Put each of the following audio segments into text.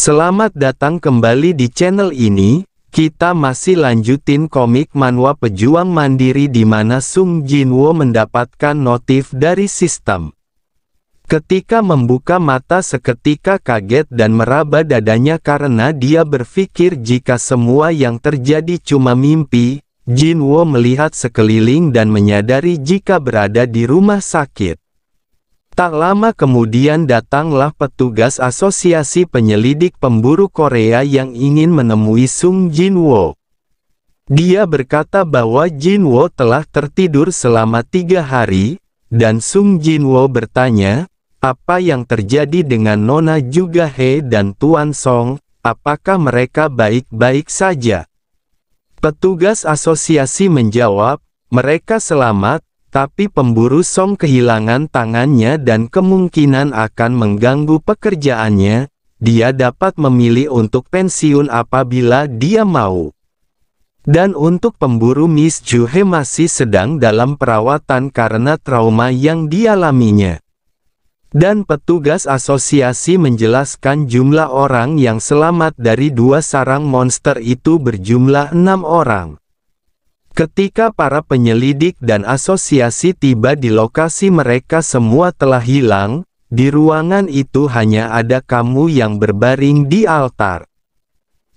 Selamat datang kembali di channel ini. Kita masih lanjutin komik manhwa pejuang mandiri di mana Sung Jinwoo mendapatkan notif dari sistem. Ketika membuka mata seketika kaget dan meraba dadanya karena dia berpikir jika semua yang terjadi cuma mimpi. Jinwoo melihat sekeliling dan menyadari jika berada di rumah sakit. Tak lama kemudian datanglah petugas asosiasi penyelidik pemburu Korea yang ingin menemui Sung Jinwoo. Dia berkata bahwa Jinwoo telah tertidur selama 3 hari, dan Sung Jinwoo bertanya, apa yang terjadi dengan Nona juga He dan Tuan Song, apakah mereka baik-baik saja? Petugas asosiasi menjawab, mereka selamat. Tapi pemburu Song kehilangan tangannya dan kemungkinan akan mengganggu pekerjaannya. Dia dapat memilih untuk pensiun apabila dia mau. Dan untuk pemburu Miss Juhe masih sedang dalam perawatan karena trauma yang dialaminya. Dan petugas asosiasi menjelaskan jumlah orang yang selamat dari 2 sarang monster itu berjumlah 6 orang. Ketika para penyelidik dan asosiasi tiba di lokasi mereka semua telah hilang, di ruangan itu hanya ada kamu yang berbaring di altar.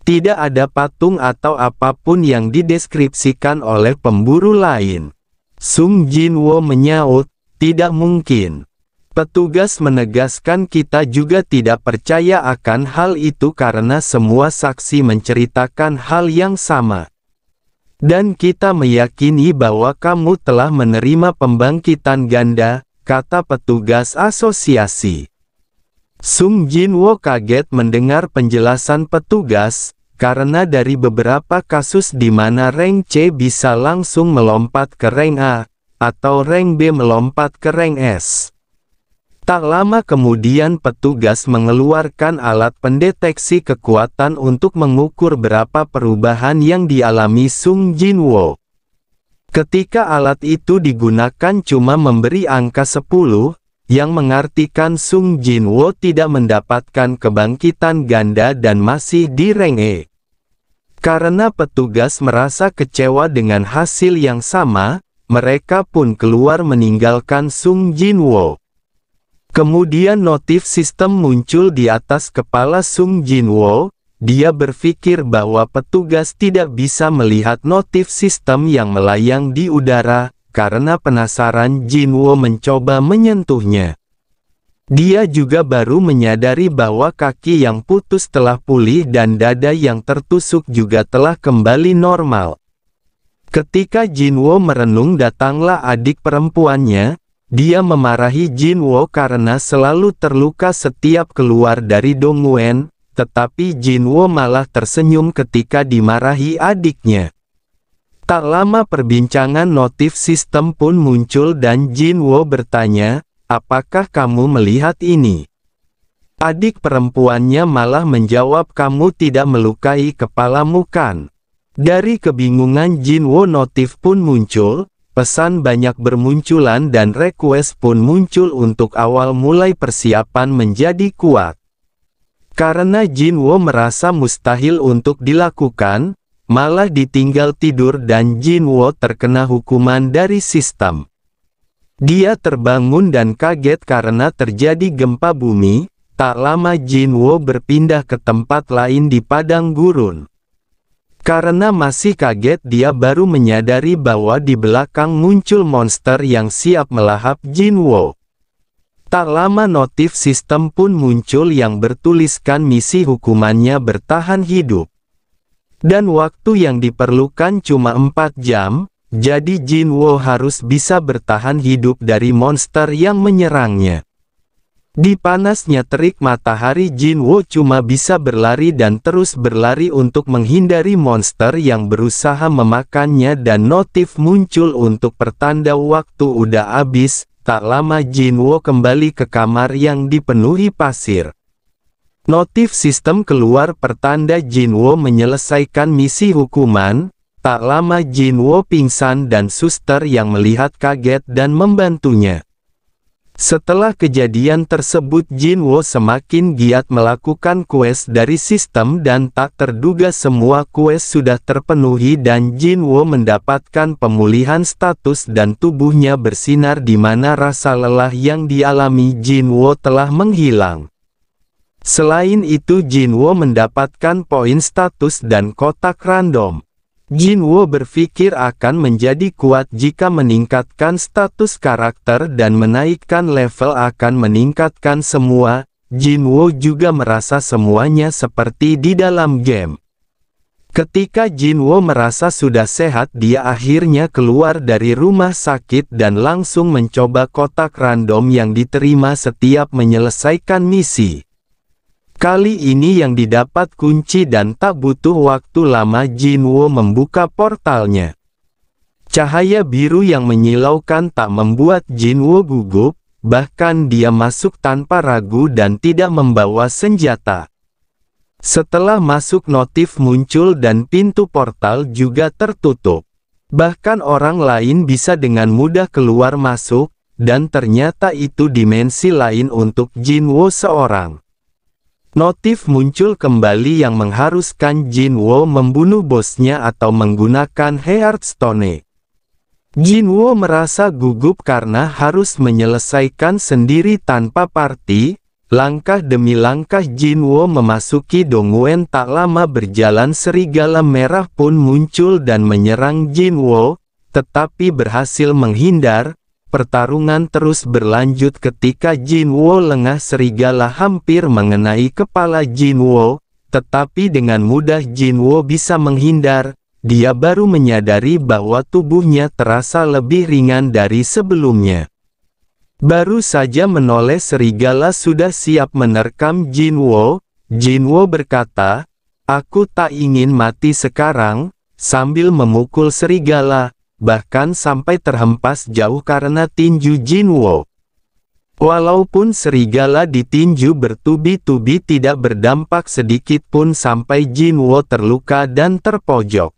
Tidak ada patung atau apapun yang dideskripsikan oleh pemburu lain. Sung Jinwoo menyaut, tidak mungkin. Petugas menegaskan kita juga tidak percaya akan hal itu karena semua saksi menceritakan hal yang sama. Dan kita meyakini bahwa kamu telah menerima pembangkitan ganda, kata petugas asosiasi. Sung Jinwoo kaget mendengar penjelasan petugas, karena dari beberapa kasus di mana rank C bisa langsung melompat ke rank A, atau rank B melompat ke rank S. Tak lama kemudian petugas mengeluarkan alat pendeteksi kekuatan untuk mengukur berapa perubahan yang dialami Sung Jinwoo. Ketika alat itu digunakan cuma memberi angka 10, yang mengartikan Sung Jinwoo tidak mendapatkan kebangkitan ganda dan masih di rank E. Karena petugas merasa kecewa dengan hasil yang sama, mereka pun keluar meninggalkan Sung Jinwoo. Kemudian notif sistem muncul di atas kepala Sung Jinwoo. Dia berpikir bahwa petugas tidak bisa melihat notif sistem yang melayang di udara, karena penasaran Jinwoo mencoba menyentuhnya. Dia juga baru menyadari bahwa kaki yang putus telah pulih dan dada yang tertusuk juga telah kembali normal. Ketika Jinwoo merenung datanglah adik perempuannya. Dia memarahi Jinwoo karena selalu terluka setiap keluar dari Dongwon, tetapi Jinwoo malah tersenyum ketika dimarahi adiknya. Tak lama perbincangan notif sistem pun muncul dan Jinwoo bertanya, apakah kamu melihat ini? Adik perempuannya malah menjawab kamu tidak melukai kepalamu kan? Dari kebingungan Jinwoo notif pun muncul. Pesan banyak bermunculan dan request pun muncul untuk awal mulai persiapan menjadi kuat. Karena Jinwoo merasa mustahil untuk dilakukan, malah ditinggal tidur dan Jinwoo terkena hukuman dari sistem. Dia terbangun dan kaget karena terjadi gempa bumi, tak lama Jinwoo berpindah ke tempat lain di padang gurun. Karena masih kaget dia baru menyadari bahwa di belakang muncul monster yang siap melahap Jinwoo. Tak lama notif sistem pun muncul yang bertuliskan misi hukumannya bertahan hidup. Dan waktu yang diperlukan cuma 4 jam, jadi Jinwoo harus bisa bertahan hidup dari monster yang menyerangnya. Di panasnya terik matahari Jinwoo cuma bisa berlari dan terus berlari untuk menghindari monster yang berusaha memakannya dan notif muncul untuk pertanda waktu udah habis. Tak lama Jinwoo kembali ke kamar yang dipenuhi pasir. Notif sistem keluar pertanda Jinwoo menyelesaikan misi hukuman. Tak lama Jinwoo pingsan dan suster yang melihat kaget dan membantunya. Setelah kejadian tersebut, Jinwo semakin giat melakukan quest dari sistem dan tak terduga semua quest sudah terpenuhi dan Jinwo mendapatkan pemulihan status dan tubuhnya bersinar di mana rasa lelah yang dialami Jinwo telah menghilang. Selain itu Jinwo mendapatkan poin status dan kotak random. Jinwo berpikir akan menjadi kuat jika meningkatkan status karakter dan menaikkan level akan meningkatkan semua. Jinwo juga merasa semuanya seperti di dalam game. Ketika Jinwo merasa sudah sehat, dia akhirnya keluar dari rumah sakit dan langsung mencoba kotak random yang diterima setiap menyelesaikan misi. Kali ini yang didapat kunci dan tak butuh waktu lama Jinwo membuka portalnya. Cahaya biru yang menyilaukan tak membuat Jinwo gugup, bahkan dia masuk tanpa ragu dan tidak membawa senjata. Setelah masuk notif muncul dan pintu portal juga tertutup. Bahkan orang lain bisa dengan mudah keluar masuk, dan ternyata itu dimensi lain untuk Jinwo seorang. Notif muncul kembali yang mengharuskan Jinwo membunuh bosnya atau menggunakan Hearthstone. Jinwo merasa gugup karena harus menyelesaikan sendiri tanpa party. Langkah demi langkah Jinwo memasuki Dongwon. Tak lama berjalan serigala merah pun muncul dan menyerang Jinwo, tetapi berhasil menghindar. Pertarungan terus berlanjut ketika Jinwo lengah. Serigala hampir mengenai kepala Jinwo, tetapi dengan mudah Jinwo bisa menghindar. Dia baru menyadari bahwa tubuhnya terasa lebih ringan dari sebelumnya. Baru saja menoleh serigala sudah siap menerkam Jinwo. Jinwo berkata, "Aku tak ingin mati sekarang," sambil memukul serigala. Bahkan sampai terhempas jauh karena tinju Jinwo. Walaupun serigala ditinju bertubi-tubi tidak berdampak sedikit pun sampai Jinwo terluka dan terpojok.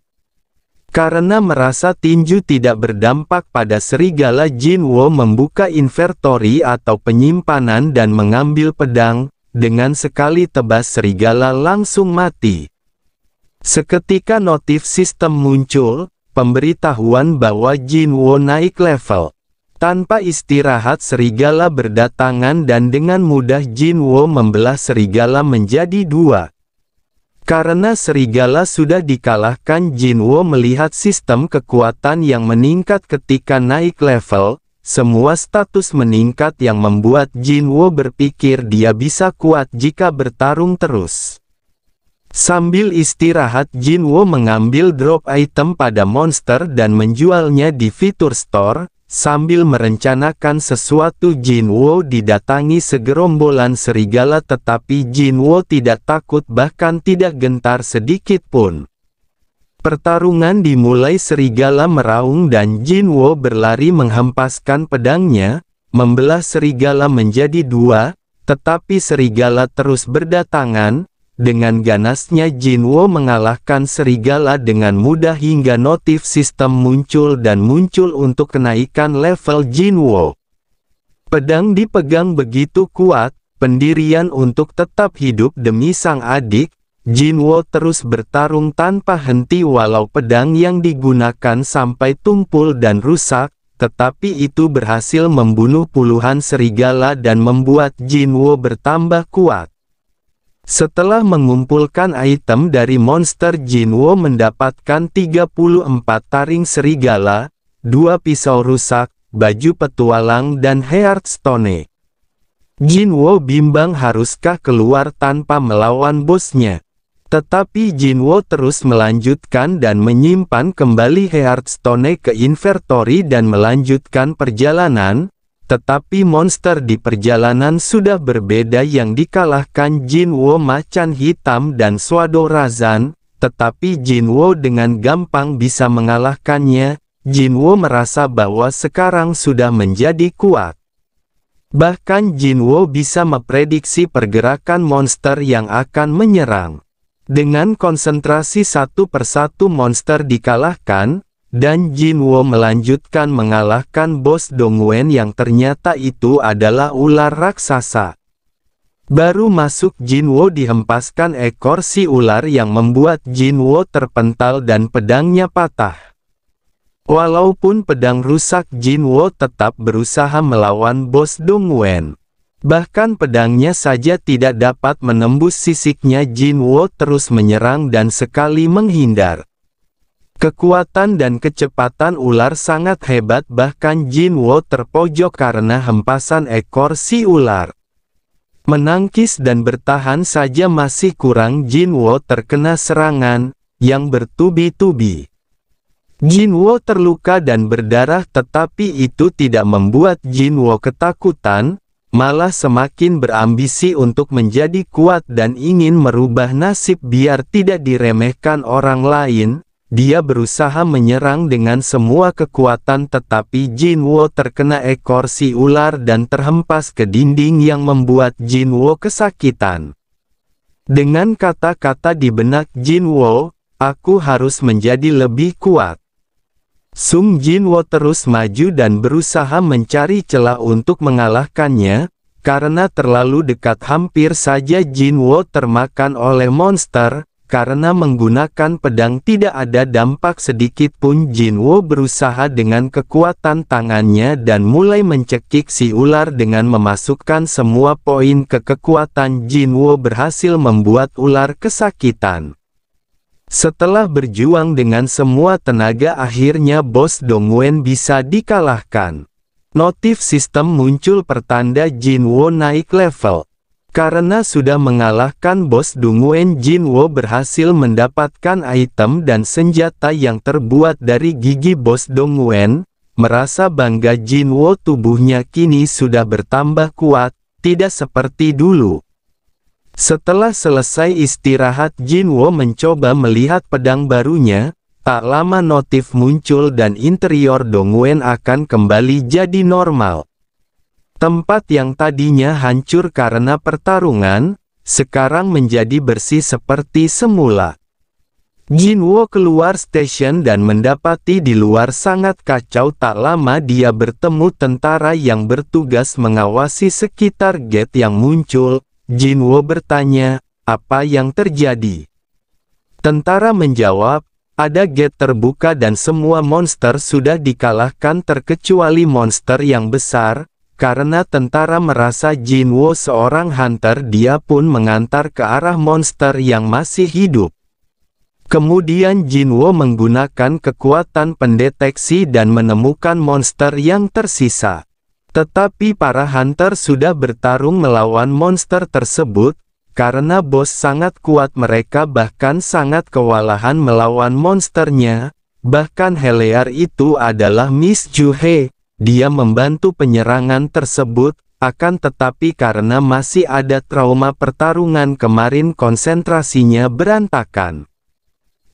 Karena merasa tinju tidak berdampak pada serigala, Jinwo membuka inventory atau penyimpanan dan mengambil pedang. Dengan sekali tebas serigala langsung mati. Seketika notif sistem muncul. Pemberitahuan bahwa Jinwo naik level. Tanpa istirahat serigala berdatangan dan dengan mudah Jinwo membelah serigala menjadi dua. Karena serigala sudah dikalahkan, Jinwo melihat sistem kekuatan yang meningkat ketika naik level. Semua status meningkat yang membuat Jinwo berpikir dia bisa kuat jika bertarung terus. Sambil istirahat Jinwo mengambil drop item pada monster dan menjualnya di fitur store. Sambil merencanakan sesuatu Jinwo didatangi segerombolan serigala, tetapi Jinwo tidak takut bahkan tidak gentar sedikit pun. Pertarungan dimulai, serigala meraung dan Jinwo berlari menghempaskan pedangnya, membelah serigala menjadi dua, tetapi serigala terus berdatangan. Dengan ganasnya Jinwo mengalahkan serigala dengan mudah hingga notif sistem muncul dan muncul untuk kenaikan level Jinwo. Pedang dipegang begitu kuat, pendirian untuk tetap hidup demi sang adik. Jinwo terus bertarung tanpa henti walau pedang yang digunakan sampai tumpul dan rusak, tetapi itu berhasil membunuh puluhan serigala dan membuat Jinwo bertambah kuat. Setelah mengumpulkan item dari monster, Jinwo mendapatkan 34 taring serigala, 2 pisau rusak, baju petualang dan Hearthstone. Jinwo bimbang haruskah keluar tanpa melawan bosnya. Tetapi Jinwo terus melanjutkan dan menyimpan kembali Hearthstone ke inventory dan melanjutkan perjalanan. Tetapi monster di perjalanan sudah berbeda. Yang dikalahkan Jinwo macan hitam dan Swado Razan, tetapi Jinwo dengan gampang bisa mengalahkannya. Jinwo merasa bahwa sekarang sudah menjadi kuat. Bahkan Jinwo bisa memprediksi pergerakan monster yang akan menyerang. Dengan konsentrasi satu persatu monster dikalahkan, dan Jinwo melanjutkan mengalahkan bos Dongwen yang ternyata itu adalah ular raksasa. Baru masuk Jinwo dihempaskan ekor si ular yang membuat Jinwo terpental dan pedangnya patah. Walaupun pedang rusak, Jinwo tetap berusaha melawan bos Dongwen. Bahkan pedangnya saja tidak dapat menembus sisiknya. Jinwo terus menyerang dan sekali menghindar. Kekuatan dan kecepatan ular sangat hebat, bahkan Jinwo terpojok karena hempasan ekor si ular. Menangkis dan bertahan saja masih kurang, Jinwo terkena serangan yang bertubi-tubi. Jinwo terluka dan berdarah, tetapi itu tidak membuat Jinwo ketakutan, malah semakin berambisi untuk menjadi kuat dan ingin merubah nasib biar tidak diremehkan orang lain. Dia berusaha menyerang dengan semua kekuatan, tetapi Jinwo terkena ekor si ular dan terhempas ke dinding yang membuat Jinwo kesakitan. Dengan kata-kata di benak Jinwo, "Aku harus menjadi lebih kuat." Sung Jinwo terus maju dan berusaha mencari celah untuk mengalahkannya. Karena terlalu dekat, hampir saja Jinwo termakan oleh monster. Karena menggunakan pedang tidak ada dampak sedikit pun, Jinwo berusaha dengan kekuatan tangannya dan mulai mencekik si ular dengan memasukkan semua poin ke kekuatan. Jinwo berhasil membuat ular kesakitan. Setelah berjuang dengan semua tenaga, akhirnya bos Dongwen bisa dikalahkan. Notif sistem muncul pertanda Jinwo naik level. Karena sudah mengalahkan bos Dongwen, Jinwo berhasil mendapatkan item dan senjata yang terbuat dari gigi bos Dongwen. Merasa bangga Jinwo, tubuhnya kini sudah bertambah kuat, tidak seperti dulu. Setelah selesai istirahat, Jinwo mencoba melihat pedang barunya. Tak lama notif muncul dan interior Dongwen akan kembali jadi normal. Tempat yang tadinya hancur karena pertarungan, sekarang menjadi bersih seperti semula. Jinwo keluar stasiun dan mendapati di luar sangat kacau. Tak lama dia bertemu tentara yang bertugas mengawasi sekitar gate yang muncul. Jinwo bertanya, "Apa yang terjadi?" Tentara menjawab, "Ada gate terbuka dan semua monster sudah dikalahkan terkecuali monster yang besar." Karena tentara merasa Jinwo seorang hunter, dia pun mengantar ke arah monster yang masih hidup. Kemudian Jinwo menggunakan kekuatan pendeteksi dan menemukan monster yang tersisa. Tetapi para hunter sudah bertarung melawan monster tersebut. Karena bos sangat kuat, mereka bahkan sangat kewalahan melawan monsternya. Bahkan Helear itu adalah Miss Juhe. Dia membantu penyerangan tersebut, akan tetapi karena masih ada trauma pertarungan kemarin, konsentrasinya berantakan.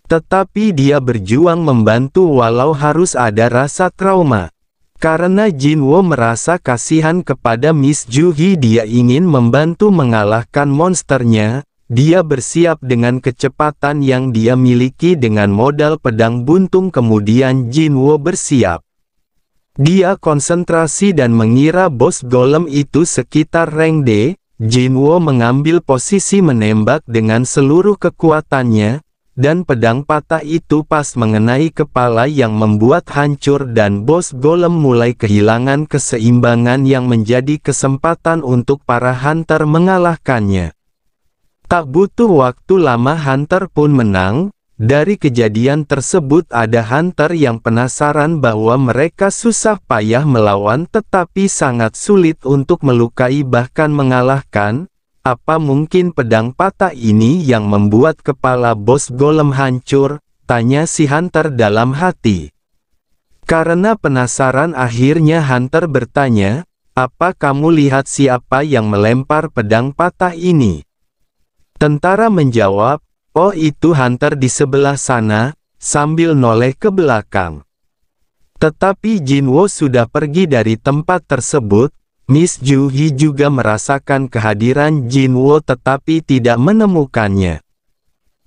Tetapi dia berjuang membantu walau harus ada rasa trauma. Karena Jinwo merasa kasihan kepada Miss Juhi, dia ingin membantu mengalahkan monsternya. Dia bersiap dengan kecepatan yang dia miliki dengan modal pedang buntung. Kemudian Jinwo bersiap. Dia konsentrasi dan mengira bos golem itu sekitar rank D. Jinwo mengambil posisi menembak dengan seluruh kekuatannya, dan pedang patah itu pas mengenai kepala yang membuat hancur dan bos golem mulai kehilangan keseimbangan yang menjadi kesempatan untuk para hunter mengalahkannya. Tak butuh waktu lama hunter pun menang. Dari kejadian tersebut ada hunter yang penasaran bahwa mereka susah payah melawan tetapi sangat sulit untuk melukai bahkan mengalahkan. Apa mungkin pedang patah ini yang membuat kepala bos golem hancur? Tanya si hunter dalam hati. Karena penasaran akhirnya hunter bertanya, "Apa kamu lihat siapa yang melempar pedang patah ini?" Tentara menjawab, "Oh, itu hunter di sebelah sana," sambil noleh ke belakang. Tetapi Jinwo sudah pergi dari tempat tersebut. Miss Juhi juga merasakan kehadiran Jinwo tetapi tidak menemukannya.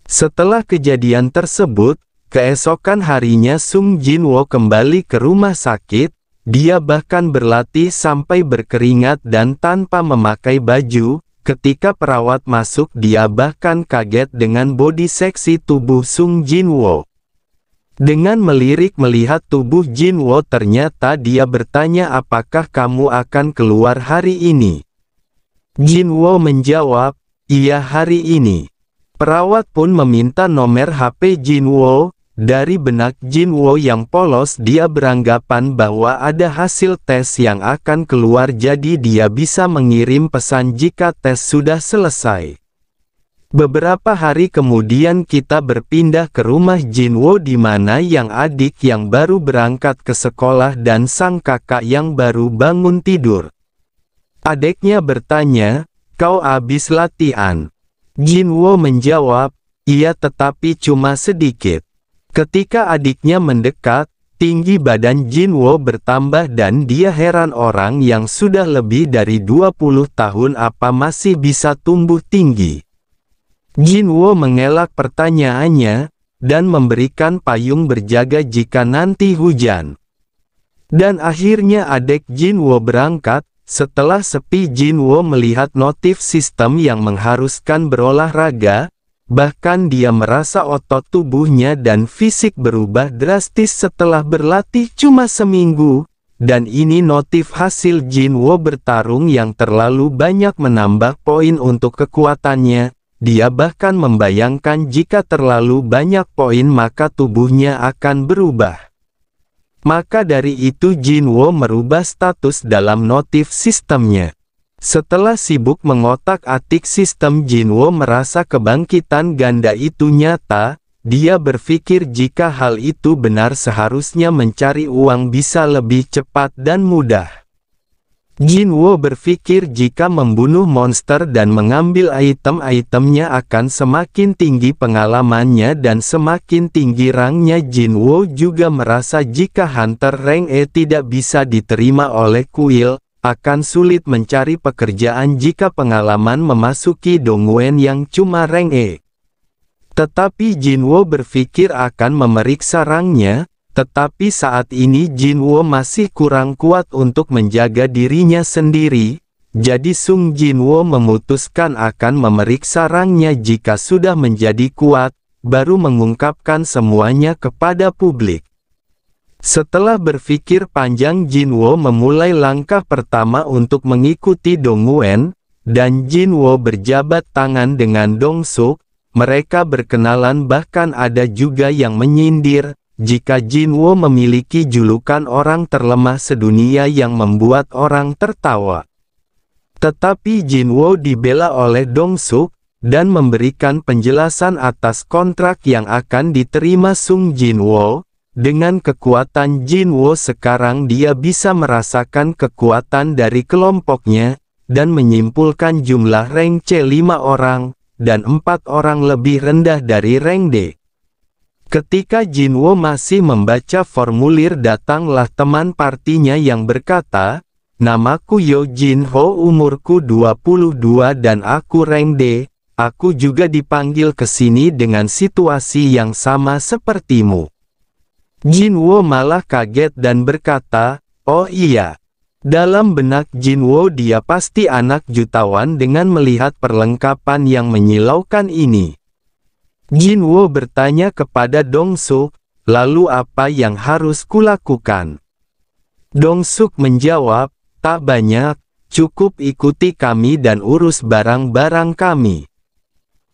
Setelah kejadian tersebut, Keesokan harinya Sung Jinwo kembali ke rumah sakit. Dia bahkan berlatih sampai berkeringat dan tanpa memakai baju. Ketika perawat masuk, dia bahkan kaget dengan bodi seksi tubuh Sung Jinwo. Dengan melirik melihat tubuh Jinwo, ternyata dia bertanya, apakah kamu akan keluar hari ini? Jinwo menjawab, iya hari ini. Perawat pun meminta nomor HP Jinwo. Dari benak Jinwo yang polos, dia beranggapan bahwa ada hasil tes yang akan keluar, jadi dia bisa mengirim pesan jika tes sudah selesai. Beberapa hari kemudian kita berpindah ke rumah Jinwo di mana yang adik yang baru berangkat ke sekolah dan sang kakak yang baru bangun tidur. Adiknya bertanya, kau habis latihan? Jinwo menjawab, iya tetapi cuma sedikit. Ketika adiknya mendekat, tinggi badan Jinwo bertambah dan dia heran, orang yang sudah lebih dari 20 tahun apa masih bisa tumbuh tinggi. Jinwo mengelak pertanyaannya, dan memberikan payung berjaga jika nanti hujan. Dan akhirnya adik Jinwo berangkat. Setelah sepi, Jinwo melihat notif sistem yang mengharuskan berolahraga. Bahkan dia merasa otot tubuhnya dan fisik berubah drastis setelah berlatih cuma seminggu. Dan ini notif hasil Jinwo bertarung yang terlalu banyak menambah poin untuk kekuatannya. Dia bahkan membayangkan jika terlalu banyak poin maka tubuhnya akan berubah. Maka dari itu Jinwo merubah status dalam notif sistemnya. Setelah sibuk mengotak-atik sistem, Jinwo merasa kebangkitan ganda itu nyata. Dia berpikir jika hal itu benar seharusnya mencari uang bisa lebih cepat dan mudah. Jinwo berpikir jika membunuh monster dan mengambil item-itemnya akan semakin tinggi pengalamannya dan semakin tinggi rangnya. Jinwo juga merasa jika Hunter rank E tidak bisa diterima oleh kuil, akan sulit mencari pekerjaan jika pengalaman memasuki Dongwon yang cuma rank E. Tetapi Jinwo berpikir akan memeriksa rangnya, tetapi saat ini Jinwo masih kurang kuat untuk menjaga dirinya sendiri, jadi Sung Jinwo memutuskan akan memeriksa rangnya. Jika sudah menjadi kuat, baru mengungkapkan semuanya kepada publik. Setelah berpikir panjang, Jinwo memulai langkah pertama untuk mengikuti Dongwon, dan Jinwo berjabat tangan dengan Dongsuk. Mereka berkenalan, bahkan ada juga yang menyindir jika Jinwo memiliki julukan orang terlemah sedunia yang membuat orang tertawa. Tetapi Jinwo dibela oleh Dongsuk, dan memberikan penjelasan atas kontrak yang akan diterima Sung Jinwo. Dengan kekuatan Jinwo sekarang dia bisa merasakan kekuatan dari kelompoknya, dan menyimpulkan jumlah rank C 5 orang, dan 4 orang lebih rendah dari rank D. Ketika Jinwo masih membaca formulir, datanglah teman partinya yang berkata, namaku Yo Jin Ho, umurku 22 dan aku rank D, aku juga dipanggil ke sini dengan situasi yang sama sepertimu. Jinwo malah kaget dan berkata, oh iya. Dalam benak Jinwo dia pasti anak jutawan dengan melihat perlengkapan yang menyilaukan ini. Jinwo bertanya kepada Dongsuk, lalu apa yang harus kulakukan? Dongsuk menjawab, tak banyak, cukup ikuti kami dan urus barang-barang kami.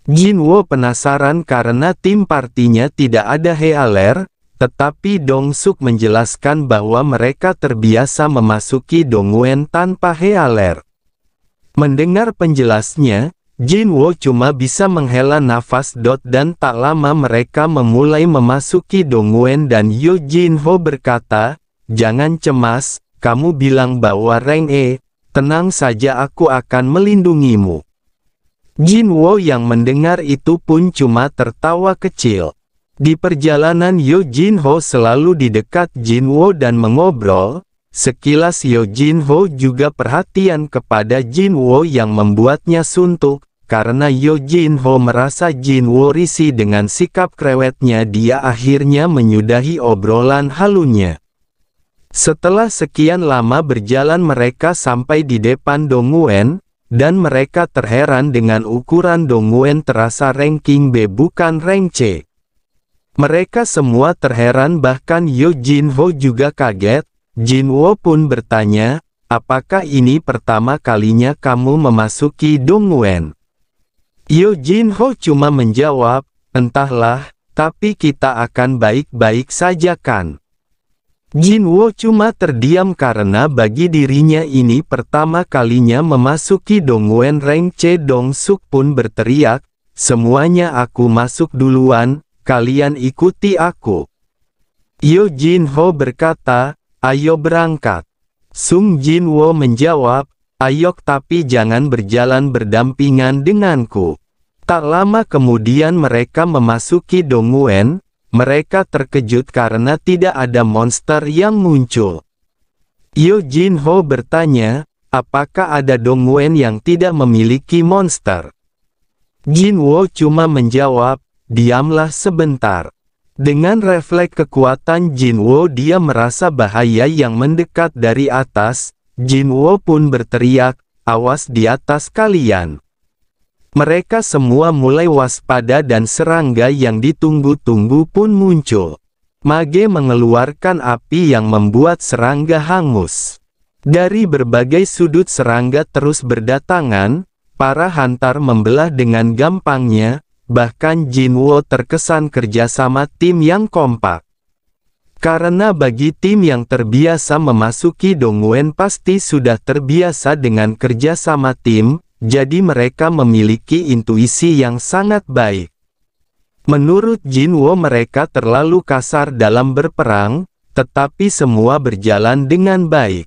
Jinwo penasaran karena tim partinya tidak ada Healer. Tetapi Dongsuk menjelaskan bahwa mereka terbiasa memasuki Dongwon tanpa Healer. Mendengar penjelasnya, Jinwo cuma bisa menghela nafas. Dan tak lama mereka memulai memasuki Dongwon dan Yo Jin Ho berkata, jangan cemas, kamu bilang bahwa rank E, tenang saja aku akan melindungimu. Jinwo yang mendengar itu pun cuma tertawa kecil. Di perjalanan Yo Jin Ho selalu di dekat Jinwo dan mengobrol. Sekilas Yo Jin Ho juga perhatian kepada Jinwo yang membuatnya suntuk, karena Yo Jinho merasa Jinwo risih dengan sikap krewetnya. Dia akhirnya menyudahi obrolan halunya. Setelah sekian lama berjalan mereka sampai di depan Dongwon, dan mereka terheran dengan ukuran Dongwon terasa ranking B bukan rank C. Mereka semua terheran, bahkan Yo Jinho juga kaget. Jinwo pun bertanya, apakah ini pertama kalinya kamu memasuki Dongwon? Yo Jinho cuma menjawab, entahlah, tapi kita akan baik-baik saja kan? Jinwo cuma terdiam karena bagi dirinya ini pertama kalinya memasuki Dongwon rank C. Dongsuk pun berteriak, semuanya aku masuk duluan, kalian ikuti aku. Yo Jinho berkata, ayo berangkat. Sung Jinwo menjawab, ayo tapi jangan berjalan berdampingan denganku. Tak lama kemudian mereka memasuki Dongwon. Mereka terkejut karena tidak ada monster yang muncul. Yo Jinho bertanya, apakah ada Dongwon yang tidak memiliki monster? Jinwo cuma menjawab, diamlah sebentar. Dengan refleks kekuatan Jinwo dia merasa bahaya yang mendekat dari atas. Jinwo pun berteriak, awas di atas kalian. Mereka semua mulai waspada dan serangga yang ditunggu-tunggu pun muncul. Mage mengeluarkan api yang membuat serangga hangus. Dari berbagai sudut serangga terus berdatangan, para hunter membelah dengan gampangnya, bahkan Jinwo terkesan kerjasama tim yang kompak. Karena bagi tim yang terbiasa memasuki Dongwon pasti sudah terbiasa dengan kerjasama tim, jadi mereka memiliki intuisi yang sangat baik. Menurut Jinwo mereka terlalu kasar dalam berperang, tetapi semua berjalan dengan baik.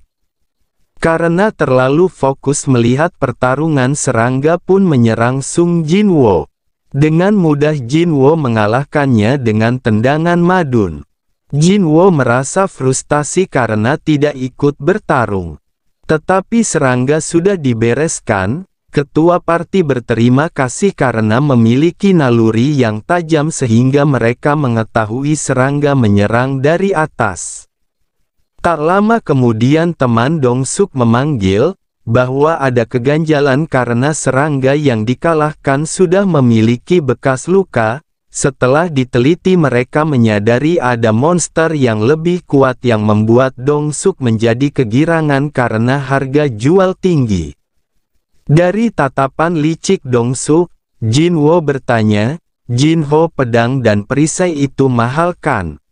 Karena terlalu fokus melihat pertarungan, serangga pun menyerang Sung Jinwo. Dengan mudah Jinwo mengalahkannya dengan tendangan madun. Jinwo merasa frustasi karena tidak ikut bertarung. Tetapi serangga sudah dibereskan. Ketua parti berterima kasih karena memiliki naluri yang tajam sehingga mereka mengetahui serangga menyerang dari atas. Tak lama kemudian teman Dongsuk memanggil, bahwa ada keganjalan karena serangga yang dikalahkan sudah memiliki bekas luka. Setelah diteliti mereka menyadari ada monster yang lebih kuat yang membuat Dongsuk menjadi kegirangan karena harga jual tinggi. Dari tatapan licik Dongsuk, Jinwo bertanya, Jinho, pedang dan perisai itu mahal kan?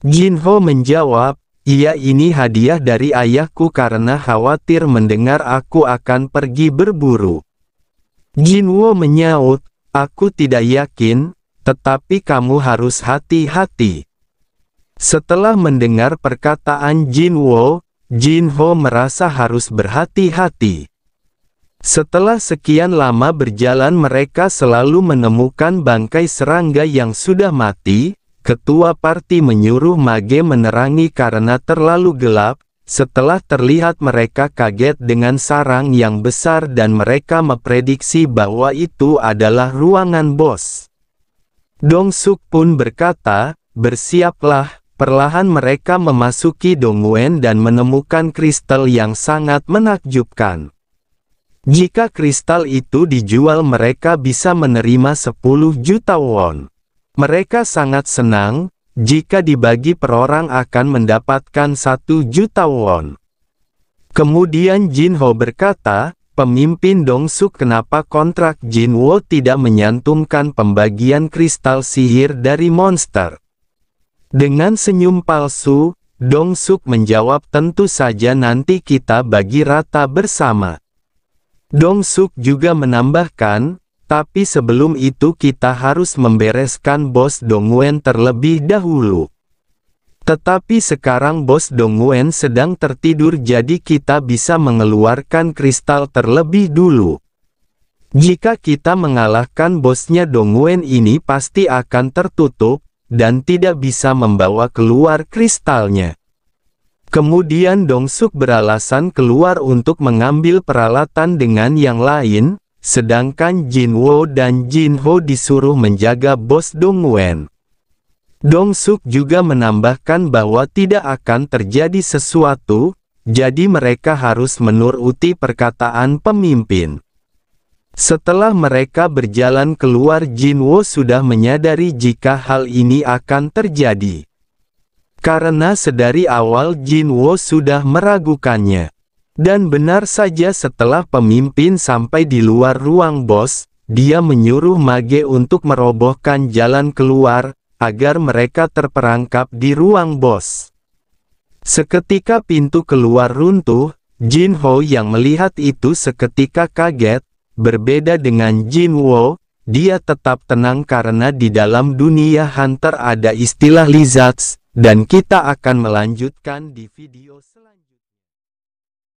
Jinho menjawab, iya, ini hadiah dari ayahku karena khawatir mendengar aku akan pergi berburu. Jinwo menyaut, aku tidak yakin, tetapi kamu harus hati-hati. Setelah mendengar perkataan Jinwo, Jinho merasa harus berhati-hati. Setelah sekian lama berjalan mereka selalu menemukan bangkai serangga yang sudah mati. Ketua parti menyuruh mage menerangi karena terlalu gelap. Setelah terlihat mereka kaget dengan sarang yang besar dan mereka memprediksi bahwa itu adalah ruangan bos. Dongsuk pun berkata, bersiaplah. Perlahan mereka memasuki Dongwon dan menemukan kristal yang sangat menakjubkan. Jika kristal itu dijual mereka bisa menerima 10 juta won. Mereka sangat senang, jika dibagi per orang akan mendapatkan 1 juta won. Kemudian Jinho berkata, pemimpin Dongsuk, kenapa kontrak Jinwo tidak menyantumkan pembagian kristal sihir dari monster? Dengan senyum palsu, Dongsuk menjawab, tentu saja nanti kita bagi rata bersama. Dongsuk juga menambahkan, tapi sebelum itu kita harus membereskan bos Dongwon terlebih dahulu. Tetapi sekarang bos Dongwon sedang tertidur jadi kita bisa mengeluarkan kristal terlebih dulu. Jika kita mengalahkan bosnya Dongwon ini pasti akan tertutup, dan tidak bisa membawa keluar kristalnya. Kemudian Dongsuk beralasan keluar untuk mengambil peralatan dengan yang lain. sedangkan Jinwoo dan Jinho disuruh menjaga bos Dongwen. Dongsuk juga menambahkan bahwa tidak akan terjadi sesuatu, jadi mereka harus menuruti perkataan pemimpin. Setelah mereka berjalan keluar, Jinwoo sudah menyadari jika hal ini akan terjadi. Karena sedari awal Jinwoo sudah meragukannya. Dan benar saja setelah pemimpin sampai di luar ruang bos, dia menyuruh mage untuk merobohkan jalan keluar, agar mereka terperangkap di ruang bos. Seketika pintu keluar runtuh, Jinho yang melihat itu seketika kaget. Berbeda dengan Jinwoo, dia tetap tenang karena di dalam dunia Hunter ada istilah lizards, dan kita akan melanjutkan di video selanjutnya.